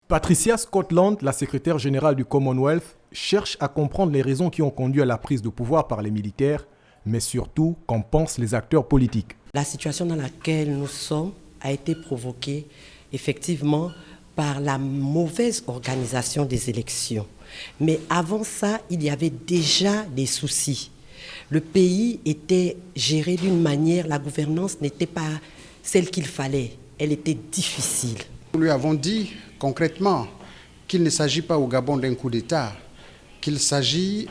Patricia Scotland, la secrétaire générale du Commonwealth, cherche à comprendre les raisons qui ont conduit à la prise de pouvoir par les militaires, mais surtout qu'en pensent les acteurs politiques. La situation dans laquelle nous sommes a été provoquée effectivement par la mauvaise organisation des élections. Mais avant ça, il y avait déjà des soucis. Le pays était géré d'une manière, la gouvernance n'était pas celle qu'il fallait, elle était difficile. Nous lui avons dit concrètement qu'il ne s'agit pas au Gabon d'un coup d'État, qu'il s'agit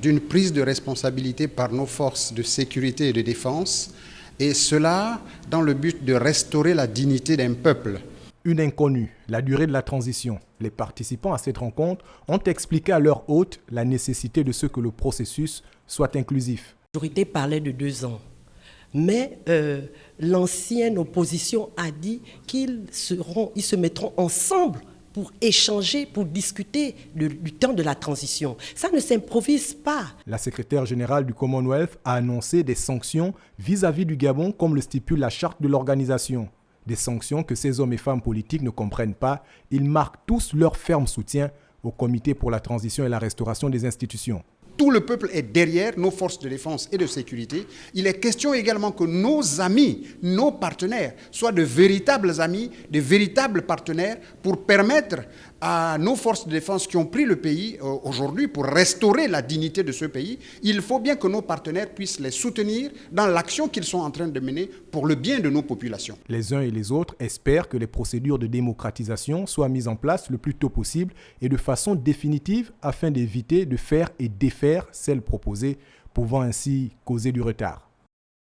d'une prise de responsabilité par nos forces de sécurité et de défense, et cela dans le but de restaurer la dignité d'un peuple. Une inconnue, la durée de la transition. Les participants à cette rencontre ont expliqué à leur hôte la nécessité de ce que le processus soit inclusif. La majorité parlait de 2 ans, mais l'ancienne opposition a dit qu'ils se mettront ensemble pour échanger, pour discuter du temps de la transition. Ça ne s'improvise pas. La secrétaire générale du Commonwealth a annoncé des sanctions vis-à-vis du Gabon comme le stipule la charte de l'organisation. Des sanctions que ces hommes et femmes politiques ne comprennent pas. Ils marquent tous leur ferme soutien au Comité pour la transition et la restauration des institutions. Tout le peuple est derrière nos forces de défense et de sécurité. Il est question également que nos amis, nos partenaires, soient de véritables amis, de véritables partenaires pour permettre à nos forces de défense qui ont pris le pays aujourd'hui pour restaurer la dignité de ce pays. Il faut bien que nos partenaires puissent les soutenir dans l'action qu'ils sont en train de mener pour le bien de nos populations. Les uns et les autres espèrent que les procédures de démocratisation soient mises en place le plus tôt possible et de façon définitive afin d'éviter de faire et défaire celles proposées, pouvant ainsi causer du retard.